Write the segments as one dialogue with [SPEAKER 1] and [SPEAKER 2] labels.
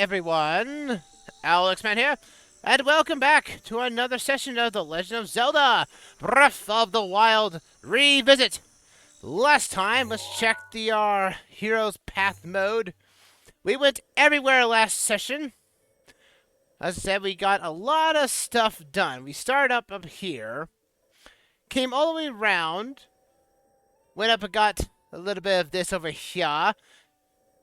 [SPEAKER 1] everyone, Alexman here, and welcome back to another session of The Legend of Zelda Breath of the Wild Revisit. Last time, let's check the Hero's Path mode. We went everywhere last session. As I said, we got a lot of stuff done. We started up here, came all the way around, went up and got a little bit of this over here.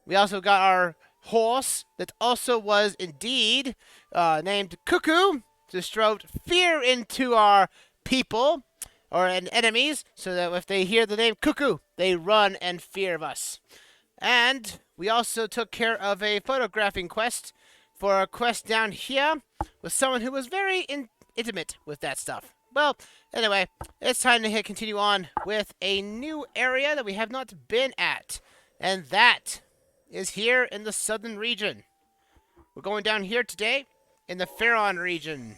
[SPEAKER 1] We also got our horse that also was indeed named Cuckoo to stroke fear into our people or enemies, so that if they hear the name Cuckoo, they run and fear of us. And we also took care of a photographing quest for a quest down here with someone who was very intimate with that stuff. Well, anyway, it's time to continue on with a new area that we have not been at, and that is here in the southern region. We're going down here today in the Faron Region,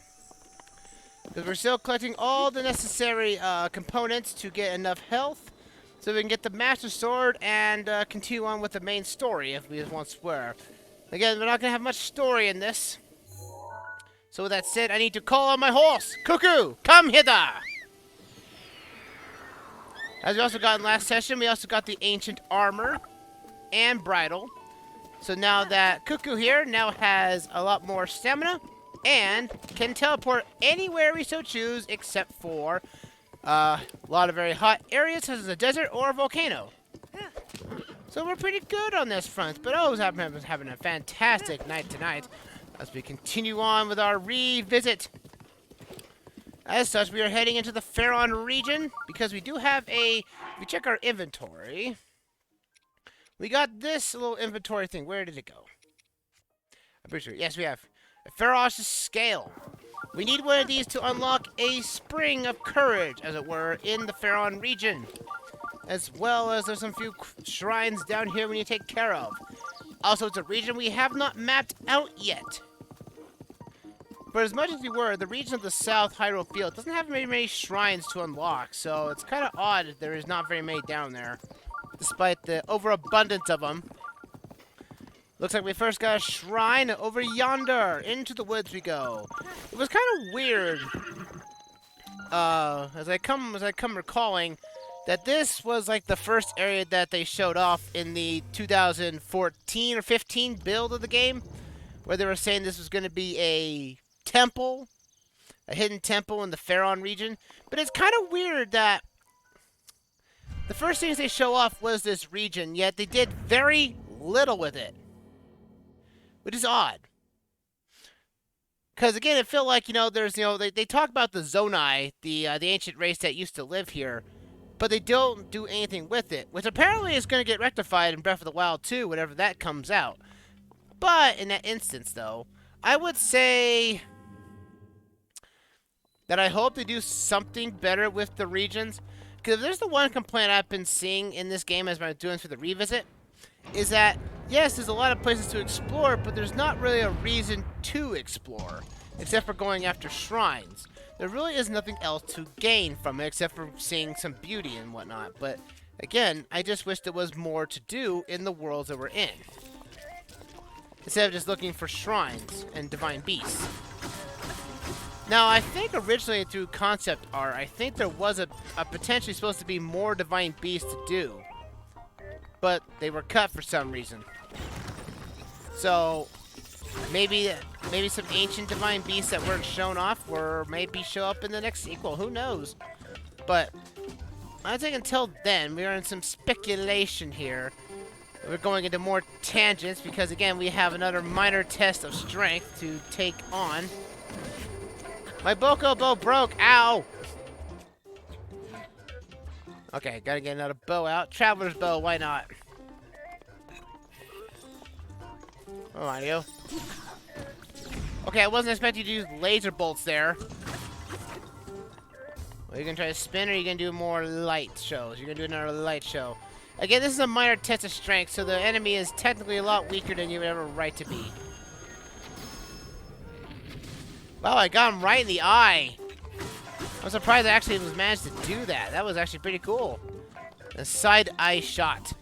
[SPEAKER 1] because we're still collecting all the necessary components to get enough health so we can get the Master Sword and continue on with the main story if we once were. Again, we're not going to have much story in this. So with that said, I need to call on my horse. Cuckoo, come hither! As we also got in last session, we also got the ancient armor and bridle. So now that Cuckoo here now has a lot more stamina and can teleport anywhere we so choose except for a lot of very hot areas such as a desert or a volcano. So we're pretty good on this front, but I was having a fantastic night tonight as we continue on with our revisit. As such, we are heading into the Faron region because we do have if we check our inventory, we got this little inventory thing. Where did it go? I'm pretty sure. Yes, we have a Ferrous Scale. We need one of these to unlock a spring of courage, as it were, in the Faron region. As well as there's some few shrines down here we need to take care of. Also, it's a region we have not mapped out yet. For as much as we were, the region of the South Hyrule Field doesn't have very many shrines to unlock, so it's kind of odd that there is not very many down there, despite the overabundance of them. Looks like we first got a shrine over yonder. Into the woods we go. It was kind of weird, as I come recalling, that this was like the first area that they showed off in the 2014 or 15 build of the game, where they were saying this was going to be a temple, a hidden temple in the Faron region. But it's kind of weird that the first things they show off was this region, yet they did very little with it, which is odd. Because again, it felt like, there's, they talk about the Zonai, the ancient race that used to live here, but they don't do anything with it, which apparently is going to get rectified in Breath of the Wild 2, whenever that comes out. But in that instance, though, I would say that I hope they do something better with the regions. Because if there's the one complaint I've been seeing in this game as I'm doing for the revisit, is that, yes, there's a lot of places to explore, but there's not really a reason to explore, except for going after shrines. There really is nothing else to gain from it, except for seeing some beauty and whatnot. But, again, I just wish there was more to do in the worlds that we're in, instead of just looking for shrines and divine beasts. Now, I think originally through concept art, I think there was a potentially supposed to be more divine beasts to do, but they were cut for some reason. So maybe some ancient divine beasts that weren't shown off or maybe show up in the next sequel. Who knows? But I think until then, we are in some speculation here. We're going into more tangents because, again, we have another minor test of strength to take on. My Boko bow broke. Ow! Okay, gotta get another bow out. Traveler's bow, why not? Come on, you. Okay, I wasn't expecting you to use laser bolts there. Are you gonna try to spin, or are you gonna do more light shows? You're gonna do another light show. Again, this is a minor test of strength, so the enemy is technically a lot weaker than you would ever right to be. Wow, I got him right in the eye. I'm surprised I actually managed to do that. That was actually pretty cool. A side eye shot.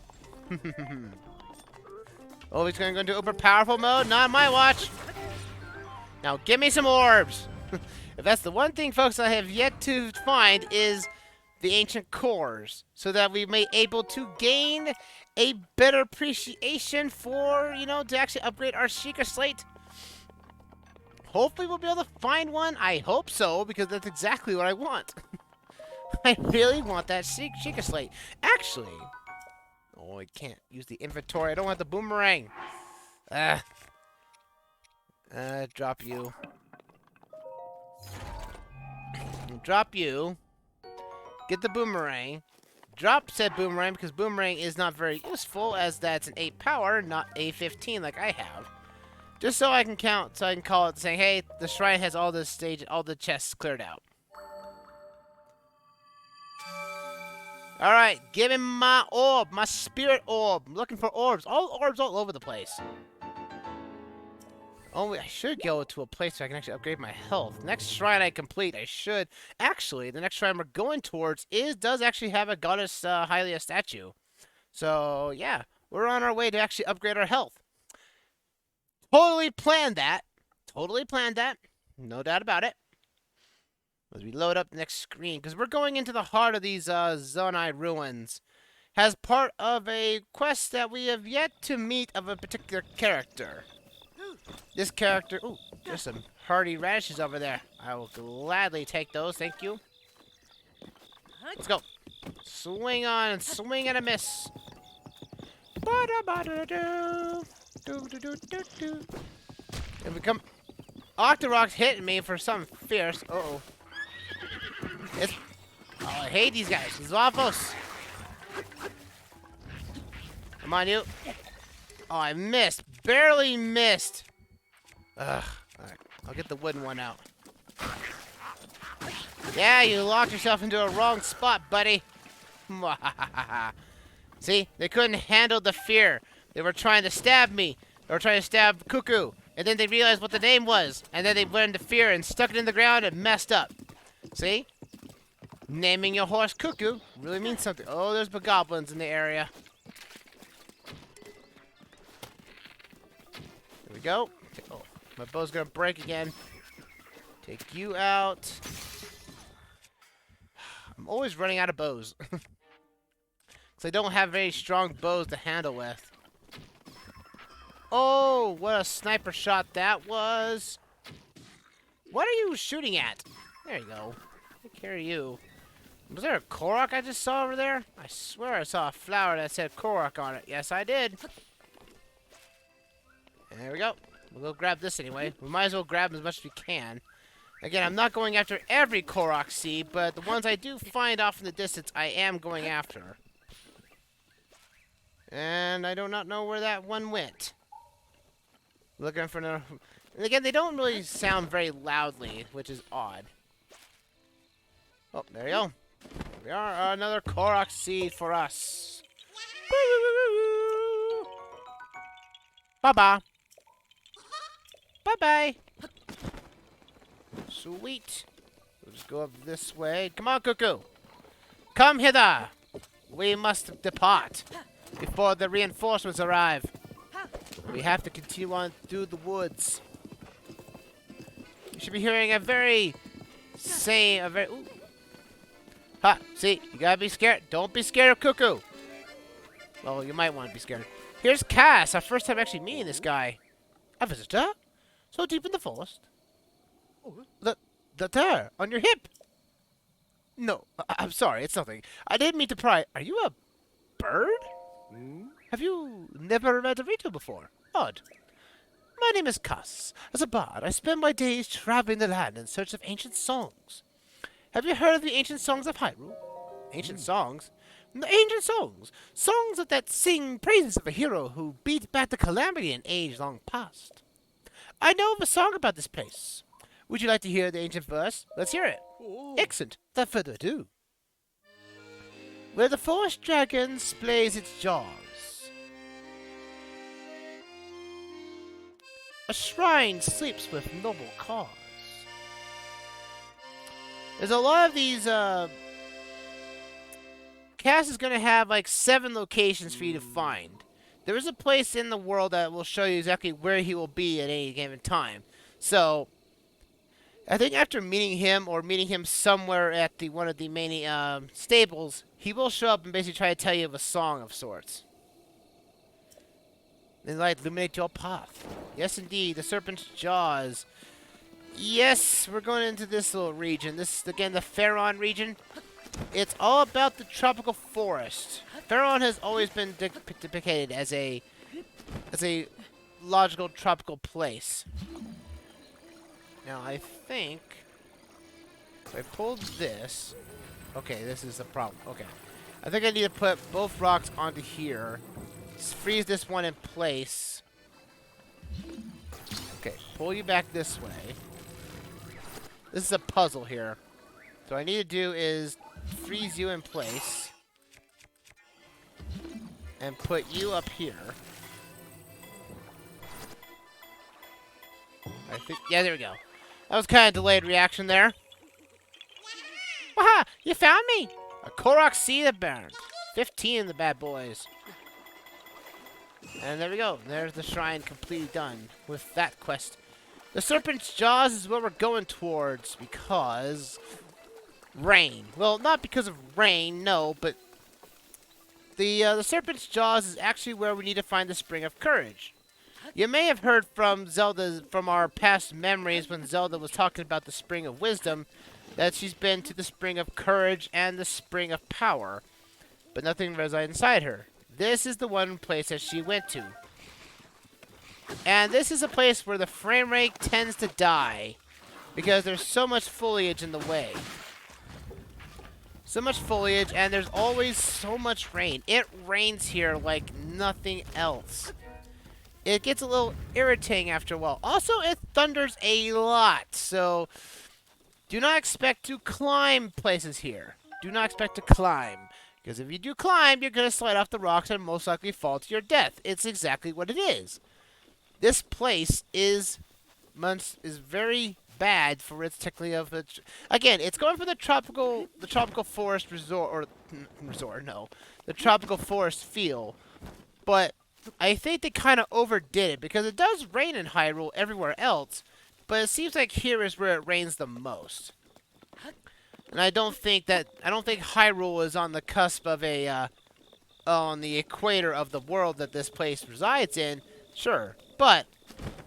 [SPEAKER 1] Oh, he's going to go into super powerful mode? Not on my watch. Now, give me some orbs. If that's the one thing, folks, I have yet to find is the ancient cores, so that we may able to gain a better appreciation for, you know, to actually upgrade our Sheikah Slate. Hopefully we'll be able to find one. I hope so, because that's exactly what I want. I really want that Sheikah Slate. Actually, oh, I can't use the inventory. I don't want the boomerang. Drop you. Drop you. Get the boomerang. Drop said boomerang because boomerang is not very useful as that's an 8 power, not a 15 like I have. Just so I can count, so I can call it saying, hey, the shrine has all the stage, all the chests cleared out. Alright, give him my orb, my spirit orb. I'm looking for orbs. All orbs all over the place. Oh, I should go to a place where I can actually upgrade my health. Next shrine I complete, I should. Actually, the next shrine we're going towards does actually have a goddess Hylia statue. So, yeah, we're on our way to actually upgrade our health. Totally planned that. Totally planned that. No doubt about it. As we load up the next screen, because we're going into the heart of these Zonai ruins. As part of a quest that we have yet to meet of a particular character. This character... Ooh, there's some hearty radishes over there. I will gladly take those, thank you. Let's go. Swing on and swing and a miss. If we come... Octorok's hitting me for something fierce. Uh-oh. It's... Oh, I hate these guys. Zwaffos. Come on, you. Oh, I missed. Barely missed. Ugh. Alright, I'll get the wooden one out. Yeah, you locked yourself into a wrong spot, buddy. See? They couldn't handle the fear. They were trying to stab me. They were trying to stab Cuckoo. And then they realized what the name was. And then they went into fear and stuck it in the ground and messed up. See? Naming your horse Cuckoo really means something. Oh, there's bogoblins in the area. There we go. Oh, my bow's gonna break again. Take you out. I'm always running out of bows. Because I don't have very strong bows to handle with. Oh, what a sniper shot that was. What are you shooting at? There you go. Take care of you. Was there a Korok I just saw over there? I swear I saw a flower that said Korok on it. Yes, I did. There we go. We'll go grab this anyway. We might as well grab as much as we can. Again, I'm not going after every Korok seed, but the ones I do find off in the distance, I am going after. And I do not know where that one went. Looking for another... And again, they don't really sound very loudly, which is odd. Oh, there you go. There we are. Another Korok seed for us. Bye-bye. Bye-bye. Sweet. We'll just go up this way. Come on, Cuckoo. Come hither. We must depart before the reinforcements arrive. We have to continue on through the woods. You should be hearing a very... Ooh. Ha! See, you gotta be scared. Don't be scared of Cuckoo. Well, you might want to be scared. Here's Cass, our first time actually meeting this guy. A visitor? So deep in the forest? The there, on your hip. No, I'm sorry, it's nothing. I didn't mean to pry. Are you a bird? Have you never read a Rito before? Odd. My name is Cass. As a bard, I spend my days traveling the land in search of ancient songs. Have you heard of the ancient songs of Hyrule? Ancient songs? The ancient songs. Songs that sing praises of a hero who beat back the calamity in age long past. I know of a song about this place. Would you like to hear the ancient verse? Let's hear it. Excellent. Without further ado. Where the forest dragon splays its jaws, a shrine sleeps with noble cause. There's a lot of these, Cass is going to have like 7 locations for you to find. there is a place in the world that will show you exactly where he will be at any given time. So, I think after meeting him or meeting him somewhere at the one of the main stables, he will show up and basically try to tell you of a song of sorts. And light illuminate your path. Yes, indeed, the Serpent's Jaws. Yes, we're going into this little region. This is, again, the Faron Region. It's all about the tropical forest. Faron has always been depicted as a logical tropical place. Now, I think if I pulled this... Okay, this is the problem. Okay. I think I need to put both rocks onto here. Freeze this one in place. Okay, pull you back this way. This is a puzzle here. So what I need to do is freeze you in place. And put you up here. I think... Yeah, there we go. That was kind of delayed reaction there. Waha! You found me! A Korok Seed Baron. 15 of the bad boys. And there we go. There's the shrine completely done with that quest. The Serpent's Jaws is what we're going towards because... rain. Well, not because of rain, no, but... The Serpent's Jaws is actually where we need to find the Spring of Courage. You may have heard from Zelda, from our past memories when Zelda was talking about the Spring of Wisdom, that she's been to the Spring of Courage and the Spring of Power, but nothing resides inside her. This is the one place that she went to. And this is a place where the frame rate tends to die, because there's so much foliage in the way. So much foliage, and there's always so much rain. It rains here like nothing else. It gets a little irritating after a while. Also, it thunders a lot, so do not expect to climb places here. Do not expect to climb, because if you do climb, you're going to slide off the rocks and most likely fall to your death. It's exactly what it is. This place is very bad for its technically of its. Again, it's going for the tropical forest the tropical forest feel, but I think they kind of overdid it because it does rain in Hyrule everywhere else, but it seems like here is where it rains the most. And I don't think Hyrule is on the cusp of a on the equator of the world that this place resides in. Sure, but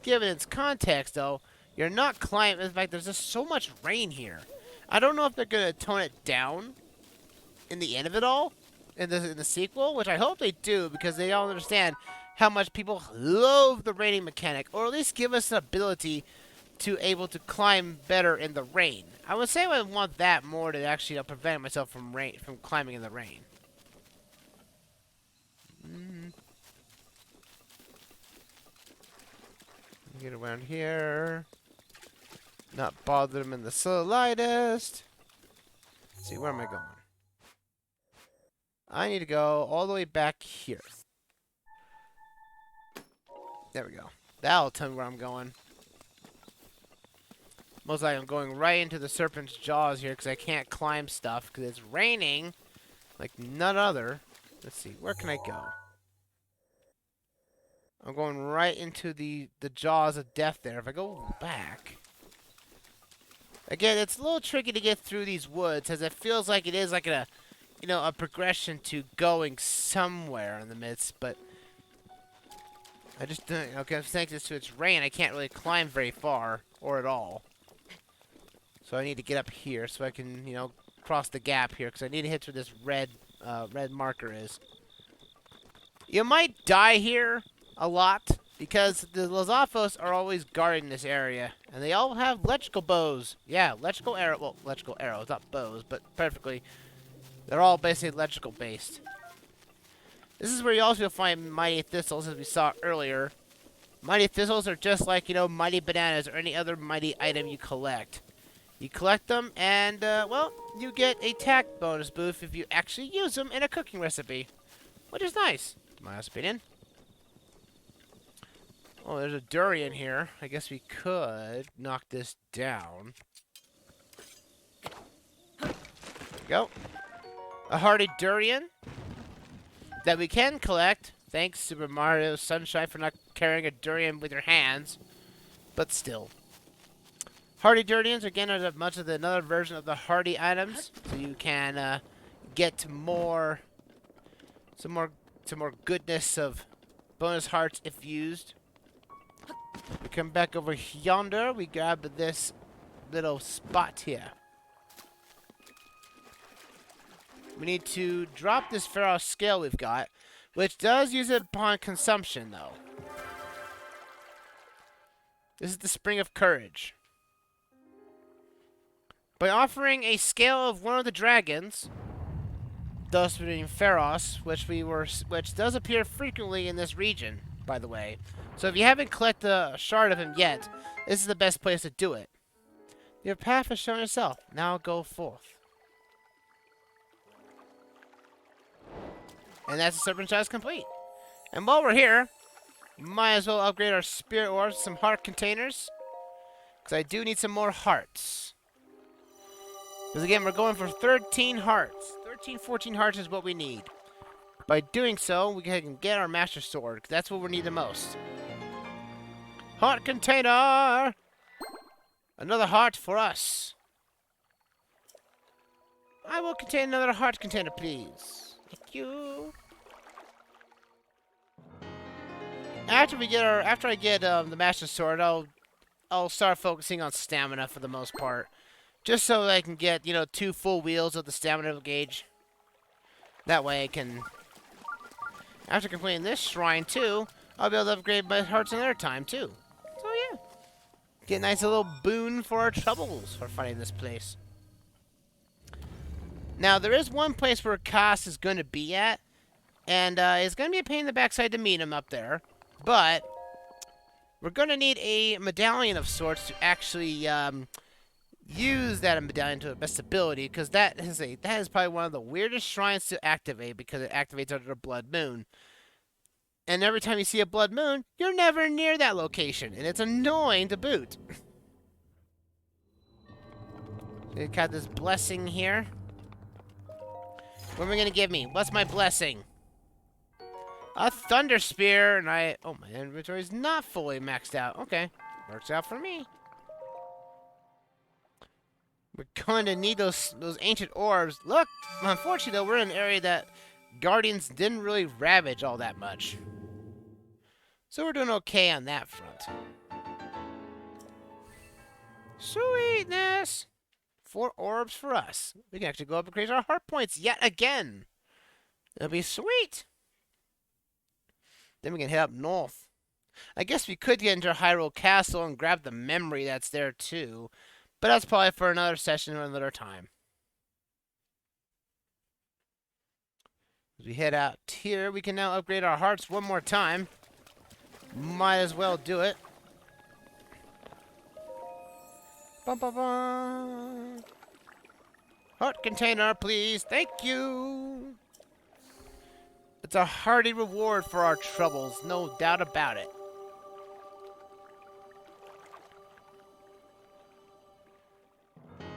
[SPEAKER 1] given its context, though, you're not climbing. In fact, there's just so much rain here. I don't know if they're gonna tone it down in the end of it all, in the sequel, which I hope they do, because they all understand how much people love the raining mechanic, or at least give us the ability to able to climb better in the rain. I would say I would want that more to actually prevent myself from climbing in the rain. Get around here. Not bother them in the slightest. Let's see, where am I going? I need to go all the way back here. There we go. That'll tell me where I'm going. Most likely I'm going right into the Serpent's Jaws here because I can't climb stuff because it's raining like none other. Let's see, where can I go? I'm going right into the jaws of death there. If I go back... Again, it's a little tricky to get through these woods, as it feels like it is like a progression to going somewhere in the midst, but... I just don't... Okay, thanks to its rain, I can't really climb very far, or at all. So I need to get up here so I can, cross the gap here, because I need to hit where this red marker is. You might die here a lot, because the Lozafos are always guarding this area, and they all have electrical bows. Yeah, electrical arrows, not bows, but perfectly. They're all basically electrical based. This is where you also find mighty thistles, as we saw earlier. Mighty thistles are just like, mighty bananas or any other mighty item you collect. You collect them, and, well, you get a attack bonus boost if you actually use them in a cooking recipe. Which is nice, in my opinion. Oh, there's a durian here. I guess we could knock this down. There we go. A Hearty Durian that we can collect Thanks, Super Mario Sunshine, for not carrying a durian with your hands. But still. Hearty Durians, again, are much of another version of the Hearty items. So you can get some more goodness of bonus hearts if used. We come back over yonder. We grab this little spot here. We need to drop this Ferrous Scale we've got, which does use it upon consumption, though. This is the Spring of Courage. By offering a scale of one of the dragons, thus being Ferrous, which does appear frequently in this region, by the way. So if you haven't collected a shard of him yet, this is the best place to do it. Your path has shown itself. Now go forth. And that's the Serpent chest complete. And while we're here, might as well upgrade our spirit orbs with some heart containers. Because I do need some more hearts. Because again, we're going for 13 hearts. 14 hearts is what we need. By doing so, we can get our Master Sword. Because that's what we need the most. Heart container! Another heart for us. I will contain another heart container, please. Thank you. After I get the Master Sword, I'll start focusing on stamina for the most part, just so I can get 2 full wheels of the stamina gauge. That way I can, after completing this shrine too, I'll be able to upgrade my hearts another time too. So yeah, get a nice little boon for our troubles for fighting this place. Now there is one place where Cass is going to be at, and it's going to be a pain in the backside to meet him up there. But we're going to need a medallion of sorts to actually use that medallion to its best ability, because that is probably one of the weirdest shrines to activate, because it activates under a blood moon. And every time you see a blood moon, you're never near that location, and it's annoying to boot. So we've got this blessing here. What am I going to give me? What's my blessing? A Thunder Spear, and oh, my inventory is not fully maxed out. Okay, works out for me. We're going to need those ancient orbs. Look, unfortunately, though, we're in an area that Guardians didn't really ravage all that much. So we're doing okay on that front. Sweetness! 4 orbs for us. We can actually go up and increase our heart points yet again. It'll be sweet. Then we can head up north. I guess we could get into Hyrule Castle and grab the memory that's there too. But that's probably for another session or another time. As we head out here, we can now upgrade our hearts one more time. Might as well do it. Bum, bum, bum. Heart container, please. Thank you. It's a hearty reward for our troubles, no doubt about it.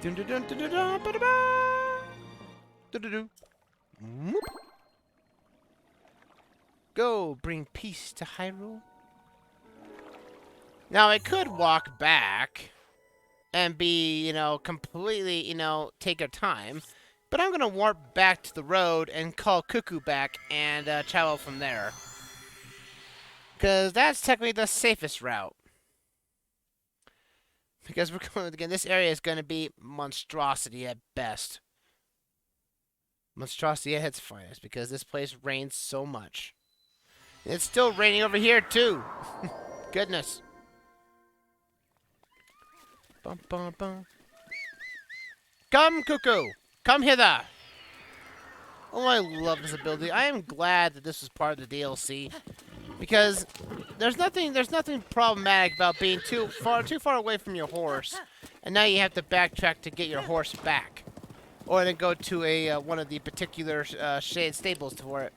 [SPEAKER 1] Dun dun dun dun dun dun ba da ba. Dun dun dun. Whoop. Go, bring peace to Hyrule. Now I could walk back and be, completely, take our time. But I'm going to warp back to the road and call Cuckoo back and travel from there. Because that's technically the safest route. Because we're going, again, this area is going to be monstrosity at best. Monstrosity at its finest, because this place rains so much. And it's still raining over here, too. Goodness. Bum, bum, bum. Come, Cuckoo! Come hither! Oh, I love this ability. I am glad that this was part of the DLC, because there's nothing problematic about being too far away from your horse, and now you have to backtrack to get your horse back, or then go to one of the particular stables for it.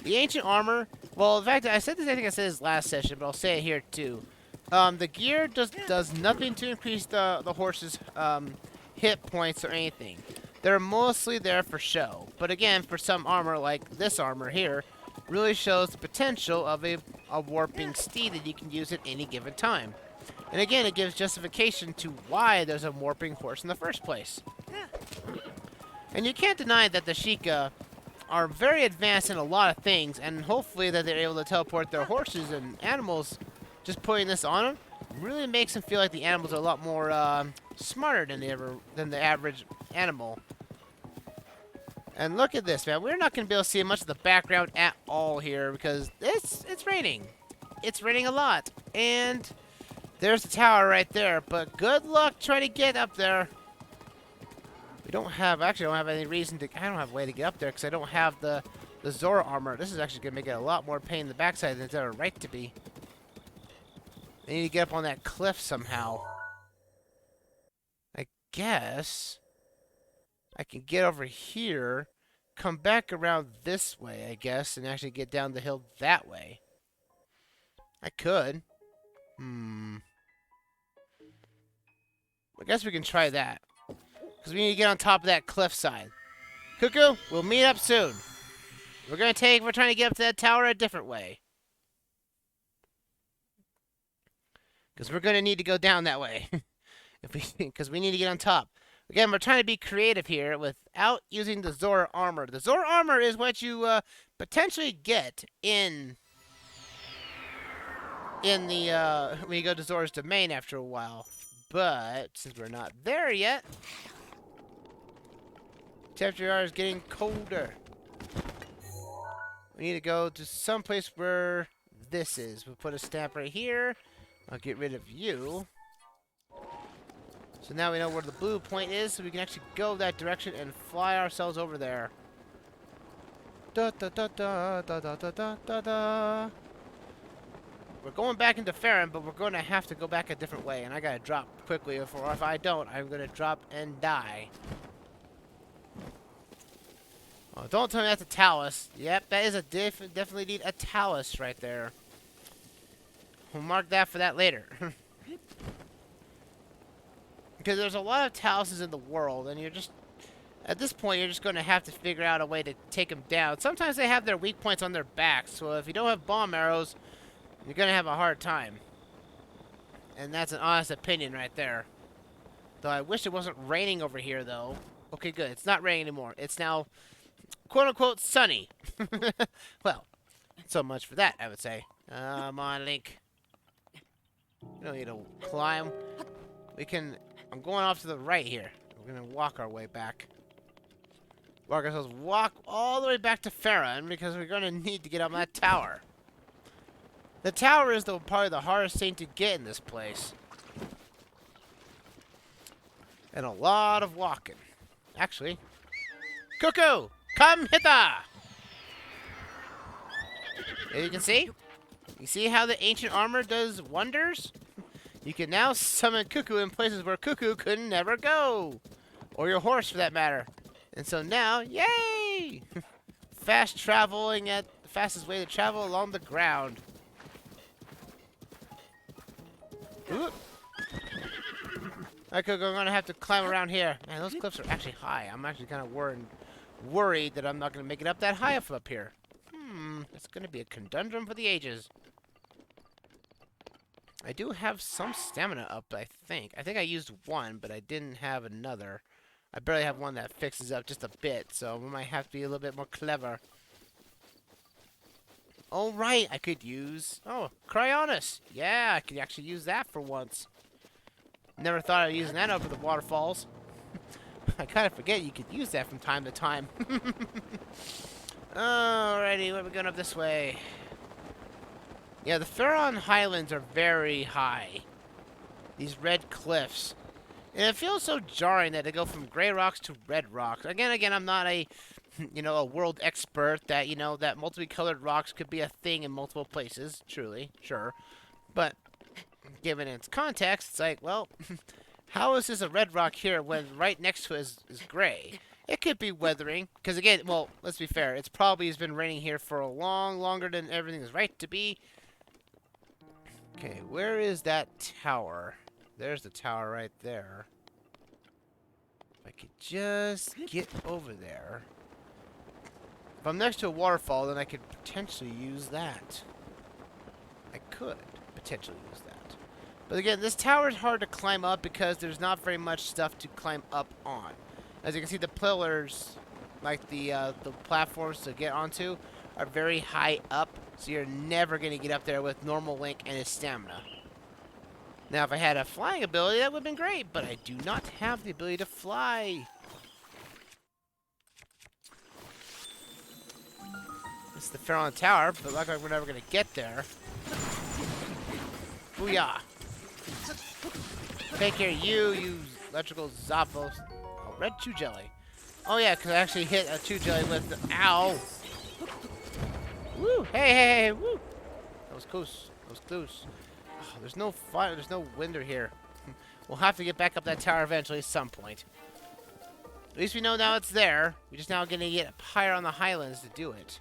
[SPEAKER 1] The ancient armor. Well, in fact, I think I said this last session, but I'll say it here too. The gear does nothing to increase the horse's hit points or anything. They're mostly there for show. But again, for some armor like this armor here, really shows the potential of a warping steed that you can use at any given time. And again, it gives justification to why there's a warping horse in the first place. And you can't deny that the Sheikah are very advanced in a lot of things, and hopefully that they're able to teleport their horses and animals. Just putting this on them really makes them feel like the animals are a lot more smarter than the average animal. And look at this, man. We're not going to be able to see much of the background at all here because it's raining. It's raining a lot. And there's the tower right there. But good luck trying to get up there. We don't have, actually, I don't have any reason to, I don't have a way to get up there because I don't have the Zora armor. This is actually going to make it a lot more pain in the backside than it's ever right to be. I need to get up on that cliff somehow. I guess I can get over here, come back around this way, I guess, and actually get down the hill that way. I could. I guess we can try that. Because we need to get on top of that cliffside. Cuckoo, we'll meet up soon. We're trying to get up to that tower a different way. Because we're going to need to go down that way. Because we need to get on top. Again, we're trying to be creative here without using the Zora armor. The Zora armor is what you potentially get in the when you go to Zora's domain after a while. But since we're not there yet, temperature is getting colder. We need to go to some place where this is. We'll put a stamp right here. I'll get rid of you. So now we know where the blue point is, so we can actually go that direction and fly ourselves over there. Da da da da da da da da da. We're going back into Farron, but we're going to have to go back a different way, and I gotta drop quickly, or if I don't, I'm gonna drop and die. Oh, don't tell me that's a talus. Yep, that is a definitely need a talus right there. We'll mark that for that later. Because there's a lot of taluses in the world, and you're just, at this point, you're just going to have to figure out a way to take them down. Sometimes they have their weak points on their backs, so if you don't have bomb arrows, you're going to have a hard time. And that's an honest opinion right there. Though I wish it wasn't raining over here, though. Okay, good. It's not raining anymore. It's now, quote-unquote, sunny. Well, so much for that, I would say. Come on, Link. We don't need to climb. We can... I'm going off to the right here. We're going to walk our way back. Walk all the way back to Farron because we're going to need to get up that tower. The tower is probably the hardest thing to get in this place. And a lot of walking. Actually, Cuckoo, come hither! There you can see. You see how the ancient armor does wonders? You can now summon Cuckoo in places where Cuckoo could never go. Or your horse, for that matter. And so now, yay! Fast traveling at the fastest way to travel along the ground. Oop. Alright, Cuckoo, I'm going to have to climb around here. Man, those cliffs are actually high. I'm actually kind of worried that I'm not going to make it up that high from up here. It's going to be a conundrum for the ages. I do have some stamina up, I think. I think I used one, but I didn't have another. I barely have one that fixes up just a bit, so we might have to be a little bit more clever. Oh, right, I could use... Oh, Cryonis. Yeah, I could actually use that for once. Never thought of using that over the waterfalls. I kind of forget you could use that from time to time. Alrighty, where are we going up this way? Yeah, the Ferron Highlands are very high. These red cliffs. And it feels so jarring that they go from gray rocks to red rocks. Again, I'm not a, a world expert that, that multicolored rocks could be a thing in multiple places. Truly, sure. But, given its context, it's like, well, how is this a red rock here when right next to it is gray? It could be weathering. Because again, well, let's be fair. It's probably has been raining here for a longer than everything is right to be. Okay, where is that tower? There's the tower right there. If I could just get over there. If I'm next to a waterfall, then I could potentially use that. I could potentially use that. But again, this tower is hard to climb up because there's not very much stuff to climb up on. As you can see, the pillars, like the platforms to get onto, are very high up, so you're never going to get up there with normal Link and his stamina. Now, if I had a flying ability, that would have been great, but I do not have the ability to fly. This is the Farron Tower, but luckily we're never going to get there. Booyah. Take care of you electrical Zappos. Oh, red chew jelly. Oh yeah, because I actually hit a chew jelly with the... Ow! Woo! Hey, woo! That was close. That was close. Oh, there's no fire. There's no window here. We'll have to get back up that tower eventually at some point. At least we know now it's there. We're just now going to get up higher on the highlands to do it.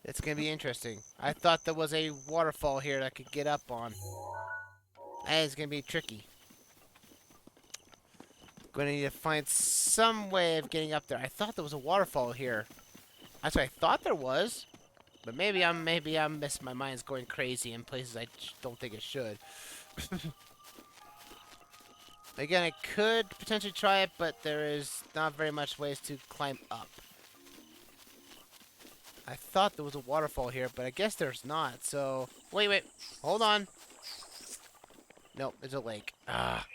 [SPEAKER 1] It's going to be interesting. I thought there was a waterfall here that I could get up on. And it's going to be tricky. Going to need to find some way of getting up there. I thought there was a waterfall here. That's what I thought there was. But maybe I'm missing. My mind's going crazy in places I don't think it should. Again, I could potentially try it, but there is not very much ways to climb up. I thought there was a waterfall here, but I guess there's not. So wait, hold on. Nope, it's a lake. Ah.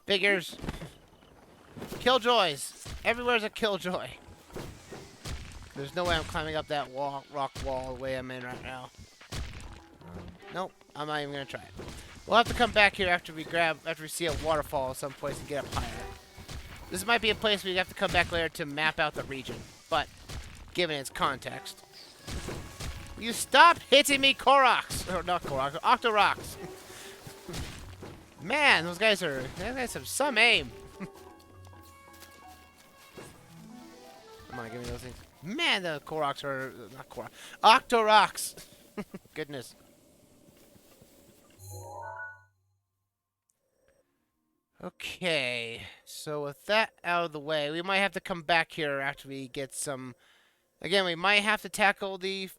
[SPEAKER 1] Figures. Killjoys. Everywhere's a killjoy. There's no way I'm climbing up that rock wall the way I'm in right now. Nope, I'm not even gonna try it. We'll have to come back here after we see a waterfall someplace and get up higher. This might be a place we have to come back later to map out the region, but given its context. Will you stop hitting me, Koroks? Or not Koroks, Octoroks. Man, those guys have some aim. Come on, give me those things. Man, the Koroks are not Koroks. Octoroks. Goodness. Okay, so with that out of the way, we might have to come back here after we get some. Again, we might have to tackle the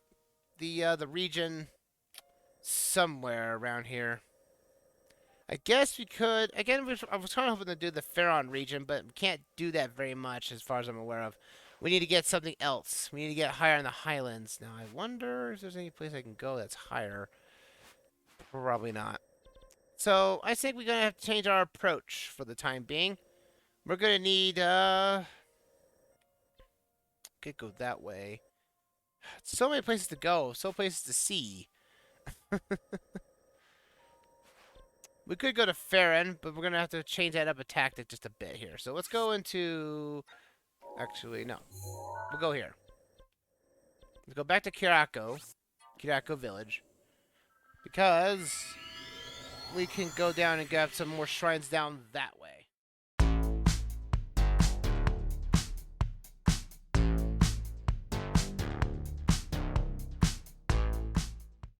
[SPEAKER 1] region somewhere around here. I guess we could. Again, I was kind of hoping to do the Faron region, but we can't do that very much as far as I'm aware of. We need to get something else. We need to get higher in the highlands. Now, I wonder if there's any place I can go that's higher. Probably not. So, I think we're going to have to change our approach for the time being. We're going to need, could go that way. So many places to go. So many places to see. We could go to Ferron, but we're going to have to change that up a tactic just a bit here. So, let's go into... Actually, no. We'll go here. Let's go back to Kirako Village. Because we can go down and grab some more shrines down that way.